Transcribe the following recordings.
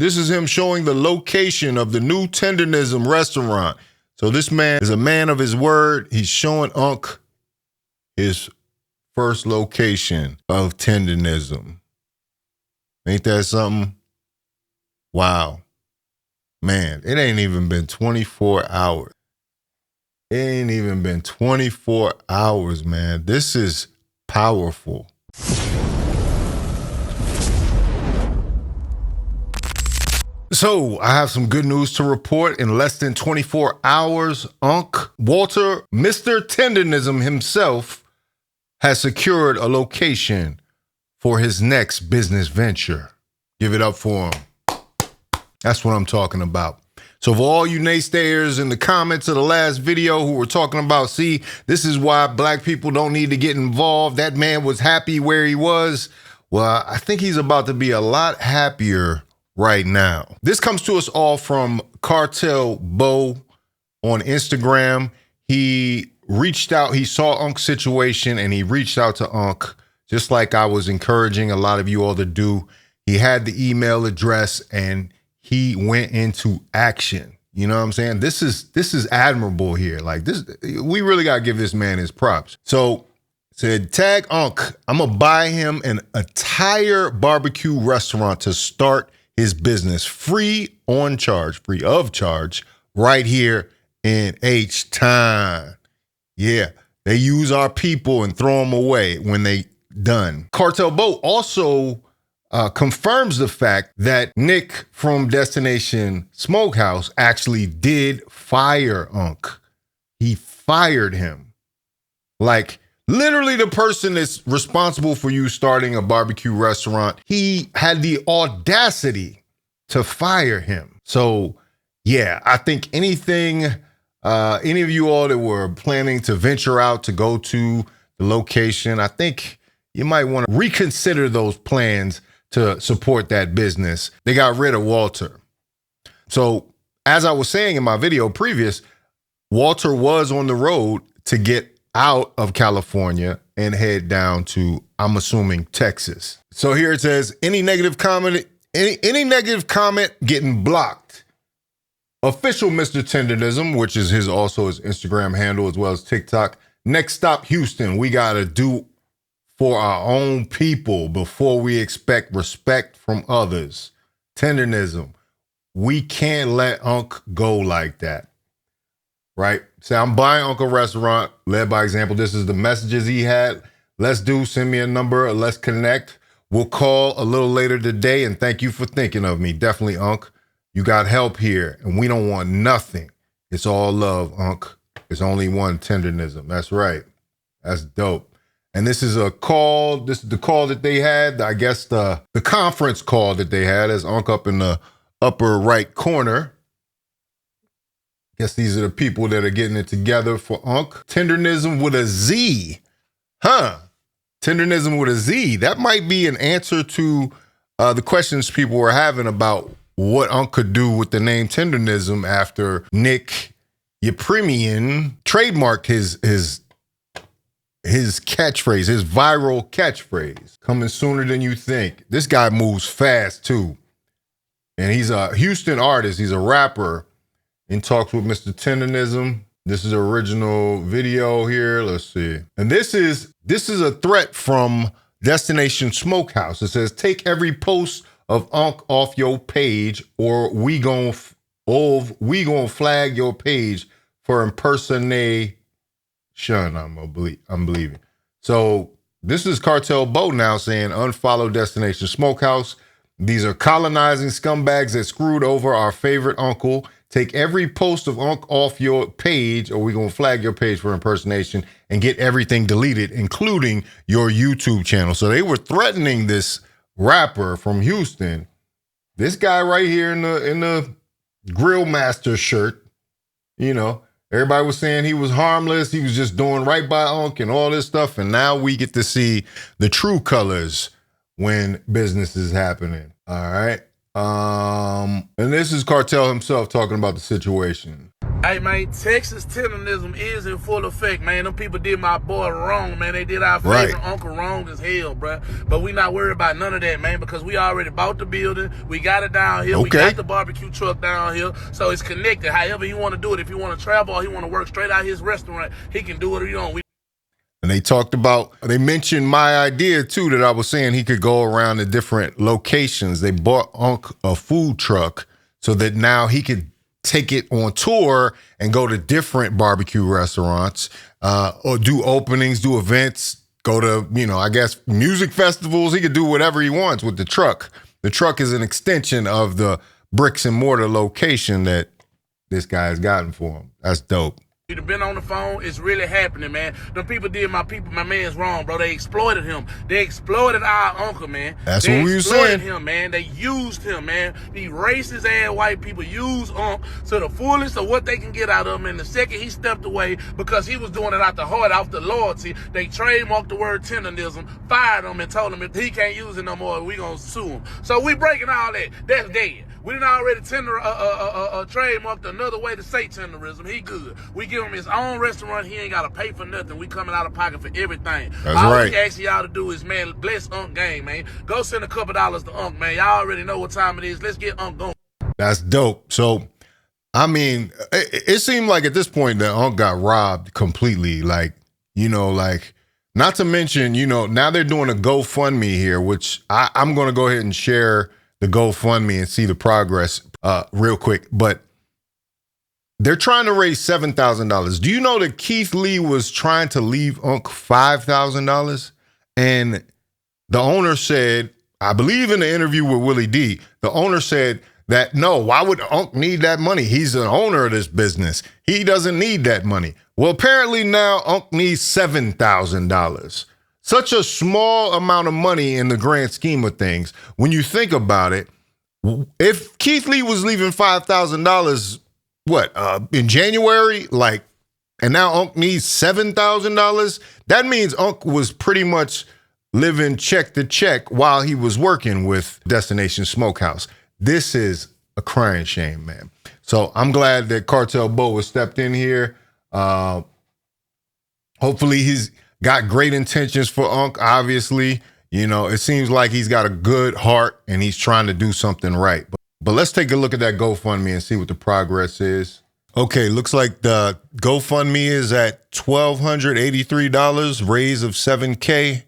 This is him showing the location of the new Tendernism restaurant. So this man is a man of his word. He's showing Unc his first location of Tendernism. Ain't that something? Wow. Man, it ain't even been 24 hours. It ain't even been 24 hours, man. This is powerful. So I have some good news to report. In less than 24 hours, Unc Walter, Mr. Tendernism himself, has secured a location for his next business venture. Give it up for him. That's what I'm talking about. So for all you naysayers in the comments of the last video who were talking about, see, this is why black people don't need to get involved. That man was happy where he was. Well, I think he's about to be a lot happier right now. This comes to us all from Cartel Bo on Instagram. He reached out, he saw Unc's situation and he reached out to Unc, just like I was encouraging a lot of you all to do. He had the email address and he went into action. You know what I'm saying? This is admirable here. Like this, we really got to give this man his props. So said, tag Unc, I'm going to buy him an entire barbecue restaurant to start his business free of charge, right here in H-Town. Yeah, they use our people and throw them away when they done. Cartel Bo also confirms the fact that Nick from Destination Smokehouse actually did fire Unc. He fired him. Like, literally the person that's responsible for you starting a barbecue restaurant, he had the audacity to fire him. So, yeah, I think any of you all that were planning to venture out to go to the location, I think you might want to reconsider those plans to support that business. They got rid of Walter. So, as I was saying in my video previous, Walter was on the road to get out of California and head down to, I'm assuming, Texas. So here it says, any negative comment getting blocked. Official Mr. Tendernism, which is also his Instagram handle as well as TikTok. Next stop, Houston. We got to do for our own people before we expect respect from others. Tendernism. We can't let Unc go like that. Right? Say, I'm buying Unc a restaurant, led by example. This is the messages he had. Send me a number, let's connect. We'll call a little later today, and thank you for thinking of me. Definitely, Unc. You got help here, and we don't want nothing. It's all love, Unc. It's only one Tendernism. That's right. That's dope. And this is a call. This is the call that they had. I guess the conference call that they had as Unc up in the upper right corner. Guess these are the people that are getting it together for Unc. Tendernism with a Z. Tendernism with a Z. That might be an answer to the questions people were having about what Unc could do with the name Tendernism after Nick Yepremian trademarked his catchphrase, his viral catchphrase. Coming sooner than you think. This guy moves fast too. And he's a Houston artist. He's a rapper. In talks with Mr. Tendernism. This is the original video here. Let's see. And this is a threat from Destination Smokehouse. It says, take every post of Unc off your page or we gon' flag your page for impersonation. I'm believing. So this is Cartel Bo now saying unfollow Destination Smokehouse. These are colonizing scumbags that screwed over our favorite uncle. Take every post of Unc off your page or we're going to flag your page for impersonation and get everything deleted, including your YouTube channel. So they were threatening this rapper from Houston. This guy right here in the Grill Master shirt, you know, everybody was saying he was harmless. He was just doing right by Unc and all this stuff. And now we get to see the true colors when business is happening. All right. And this is Cartel himself talking about the situation. Hey, man, Texas tendernism is in full effect, man. Them people did my boy wrong, man. They did our favorite uncle wrong as hell, bro. But we not worried about none of that, man, because we already bought the building. We got it down here. We got the barbecue truck down here. So it's connected. However he want to do it. If he want to travel or he want to work straight out his restaurant, he can do it. And they mentioned my idea too, that I was saying he could go around to different locations. They bought Unc a food truck so that now he could take it on tour and go to different barbecue restaurants, or do openings, do events, go to, I guess, music festivals. He could do whatever he wants with the truck. The truck is an extension of the bricks and mortar location that this guy has gotten for him. That's dope. You've been on the phone. It's really happening, man. Them people did my man's wrong, bro. They exploited him. They exploited our uncle, man. That's what we were saying. They exploited him, man. They used him, man. These racist ass white people use Unc to the fullest of what they can get out of him. And the second he stepped away, because he was doing it out the heart, out the loyalty, they trademarked the word tendernism, fired him, and told him if he can't use it no more, we gonna sue him. So we breaking all that. That's dead. We done already trademarked another way to say tenderism. He good. We give him his own restaurant. He ain't got to pay for nothing. We coming out of pocket for everything. That's all right. we ask y'all to do is, man, bless Unc game, man. Go send a couple dollars to Unc, man. Y'all already know what time it is. Let's get Unc going. That's dope. So, I mean, it seemed like at this point that Unc got robbed completely. Like, not to mention, now they're doing a GoFundMe here, which I'm going to go ahead and share the GoFundMe and see the progress real quick. But they're trying to raise $7,000. Do you know that Keith Lee was trying to leave Unc $5,000? And the owner said, I believe in the interview with Willie D, the owner said that, no, why would Unc need that money? He's the owner of this business. He doesn't need that money. Well, apparently now Unc needs $7,000. Such a small amount of money in the grand scheme of things. When you think about it, if Keith Lee was leaving $5,000, in January, and now Unc needs $7,000, that means Unc was pretty much living check to check while he was working with Destination Smokehouse. This is a crying shame, man. So I'm glad that Cartel Bo has stepped in here. Hopefully he's got great intentions for Unc, obviously. It seems like he's got a good heart and he's trying to do something right. But let's take a look at that GoFundMe and see what the progress is. Okay, looks like the GoFundMe is at $1,283, raise of $7K,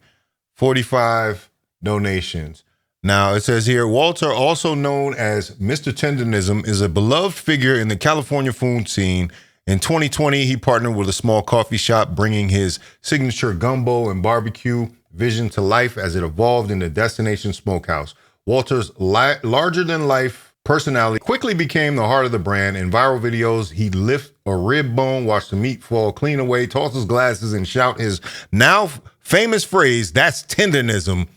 45 donations. Now, it says here, Walter, also known as Mr. Tendernism, is a beloved figure in the California food scene. In 2020, he partnered with a small coffee shop, bringing his signature gumbo and barbecue vision to life as it evolved into Destination Smokehouse. Walter's larger-than-life personality quickly became the heart of the brand. In viral videos, he'd lift a rib bone, watch the meat fall clean away, toss his glasses, and shout his now famous phrase, "That's tendernism."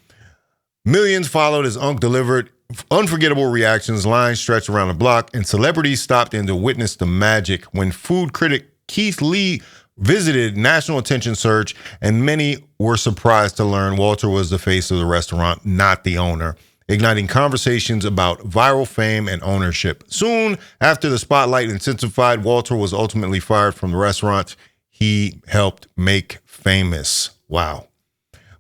Millions followed as Unc delivered unforgettable reactions, lines stretched around the block, and celebrities stopped in to witness the magic. When food critic Keith Lee visited, national attention surged, and many were surprised to learn Walter was the face of the restaurant, not the owner, igniting conversations about viral fame and ownership. Soon after the spotlight intensified, Walter was ultimately fired from the restaurant he helped make famous. Wow.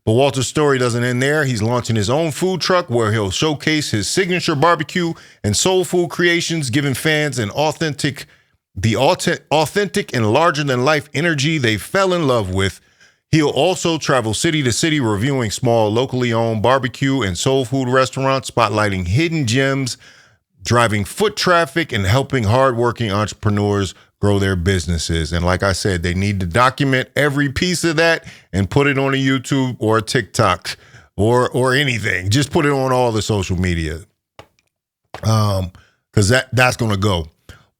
But Walter's story doesn't end there. He's launching his own food truck where he'll showcase his signature barbecue and soul food creations, giving fans the authentic and larger-than-life energy they fell in love with. He'll also travel city to city, reviewing small, locally owned barbecue and soul food restaurants, spotlighting hidden gems, driving foot traffic, and helping hardworking entrepreneurs grow their businesses. And like I said, they need to document every piece of that and put it on a YouTube or a TikTok or anything. Just put it on all the social media. Because that's going to go.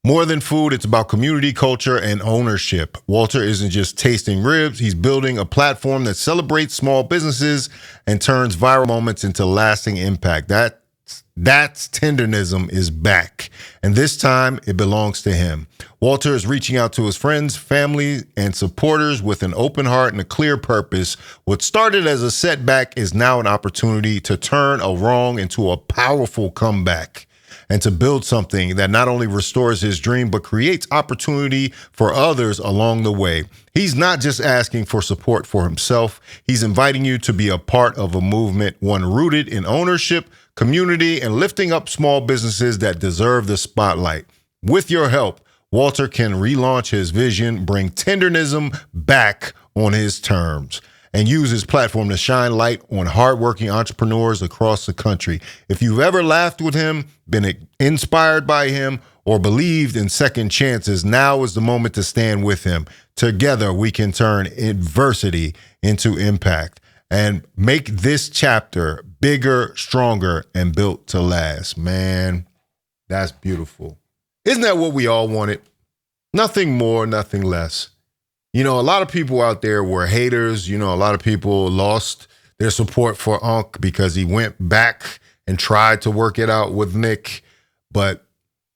More than food, it's about community, culture, and ownership. Walter isn't just tasting ribs. He's building a platform that celebrates small businesses and turns viral moments into lasting impact. That's tendernism is back. And this time it belongs to him. Walter is reaching out to his friends, family, and supporters with an open heart and a clear purpose. What started as a setback is now an opportunity to turn a wrong into a powerful comeback. and to build something that not only restores his dream, but creates opportunity for others along the way. He's not just asking for support for himself. He's inviting you to be a part of a movement, one rooted in ownership, community, and lifting up small businesses that deserve the spotlight. With your help, Walter can relaunch his vision, bring Tendernism back on his terms, and use his platform to shine light on hardworking entrepreneurs across the country. If you've ever laughed with him, been inspired by him, or believed in second chances, now is the moment to stand with him. Together, we can turn adversity into impact and make this chapter bigger, stronger, and built to last. Man, that's beautiful. Isn't that what we all wanted? Nothing more, nothing less. You know, a lot of people out there were haters. You know, a lot of people lost their support for Unc because he went back and tried to work it out with Nick. But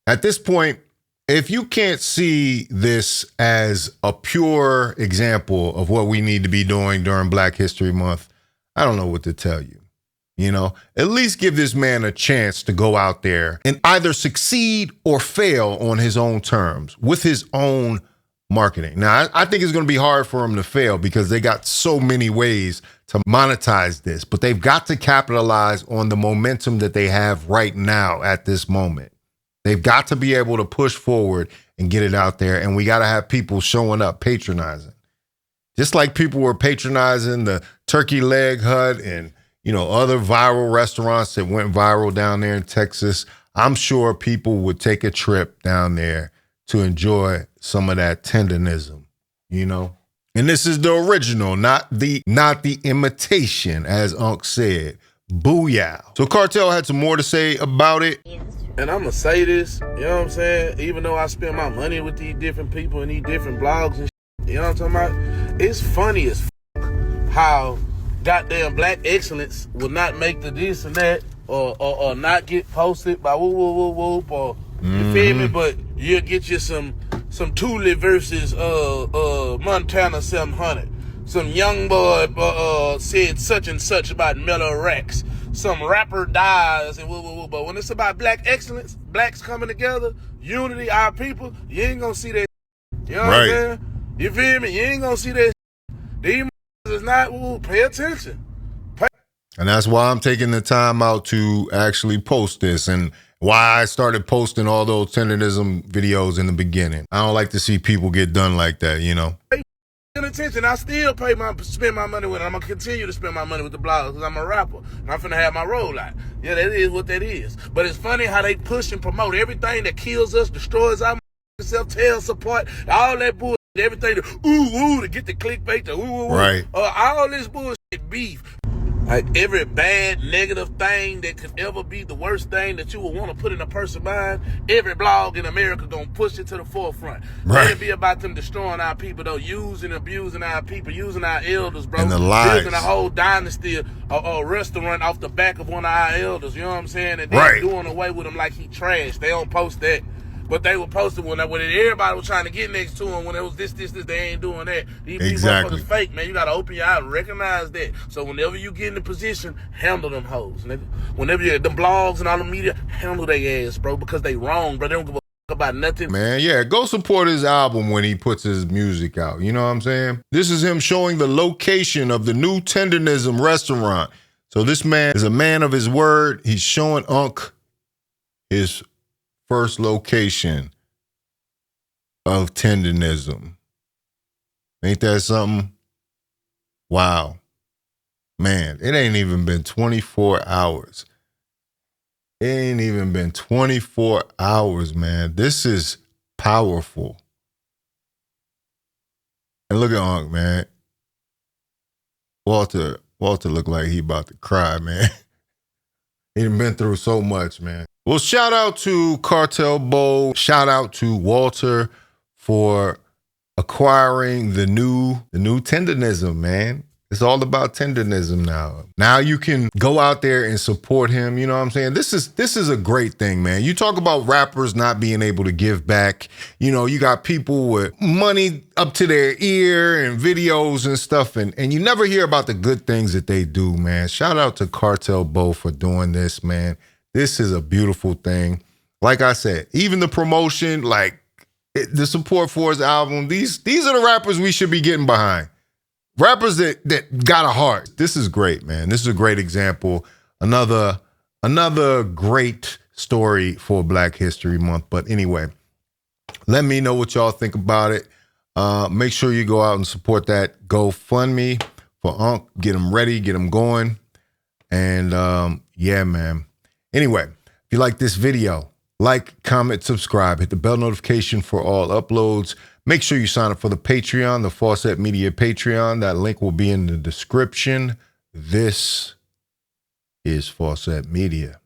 at this point, if you can't see this as a pure example of what we need to be doing during Black History Month, I don't know what to tell you. You know, at least give this man a chance to go out there and either succeed or fail on his own terms with his own marketing. Now, I think it's going to be hard for him to fail because they got so many ways to monetize this, but they've got to capitalize on the momentum that they have right now at this moment. They've got to be able to push forward and get it out there, and we got to have people showing up, patronizing. Just like people were patronizing the Turkey Leg Hut and, you know, other viral restaurants that went viral down there in Texas, I'm sure people would take a trip down there to enjoy some of that Tendernism, you know? And this is the original, not the imitation, as Unc said. Booyah. So Cartel had some more to say about it. And I'm going to say this, you know what I'm saying? Even though I spend my money with these different people and these different blogs and shit, you know what I'm talking about? It's funny as how goddamn Black excellence will not make the this and that or not get posted by whoop, whoop, whoop, whoop, or you feel me? But you'll get you some Thule versus Montana 700. Some young boy said such and such about Mellow Rex. Some rapper dies and whoop, whoop, whoop. But when it's about Black excellence, blacks coming together, unity, our people, you ain't gonna see that. You know what I'm saying? You feel me? You ain't gonna see that. These is not, pay attention. And that's why I'm taking the time out to actually post this and why I started posting all those Tendernism videos in the beginning. I don't like to see people get done like that, you know? Pay attention. I still spend my money with it. I'm going to continue to spend my money with the blogs because I'm a rapper. And I'm finna have my rollout. Yeah, that is what that is. But it's funny how they push and promote everything that kills us, destroys our self, tears apart, all that bullshit, everything to to get the clickbait, to right. All this bullshit beef. Like every bad, negative thing that could ever be the worst thing that you would want to put in a person's mind, every blog in America gonna push it to the forefront. Right. Let it be about them destroying our people, though, using, abusing our people, using our elders, bro. And the lies. Building a whole dynasty, a restaurant off the back of one of our elders, you know what I'm saying? And then doing away with him like he trash. They don't post that. But they were posted when everybody was trying to get next to him. When it was this, they ain't doing that. These exactly. motherfuckers fake, man. You got to open your eyes and recognize that. So whenever you get in the position, handle them hoes. Nigga. Whenever you the blogs and all the media, handle their ass, bro, because they wrong, bro. They don't give a fuck about nothing. Man, yeah, go support his album when he puts his music out. You know what I'm saying? This is him showing the location of the new Tendernism restaurant. So this man is a man of his word. He's showing Unc his first location of Tendernism. Ain't that something? Wow. Man, it ain't even been 24 hours. It ain't even been 24 hours, man. This is powerful. And look at Unc, man. Walter looked like he about to cry, man. He done been through so much, man. Well, shout out to Cartel Bo. Shout out to Walter for acquiring the new Tendernism, man. It's all about Tendernism now. Now you can go out there and support him. You know what I'm saying? This is a great thing, man. You talk about rappers not being able to give back. You know, you got people with money up to their ear and videos and stuff, and you never hear about the good things that they do, man. Shout out to Cartel Bo for doing this, man. This is a beautiful thing. Like I said, even the promotion, like the support for his album, these are the rappers we should be getting behind. Rappers that got a heart. This is great, man. This is a great example. Another great story for Black History Month. But anyway, let me know what y'all think about it. Make sure you go out and support that GoFundMe for Unc. Get him ready, get him going. And yeah, man. Anyway, if you like this video, like, comment, subscribe, hit the bell notification for all uploads. Make sure you sign up for the Patreon, the Faucette Media Patreon. That link will be in the description. This is Faucette Media.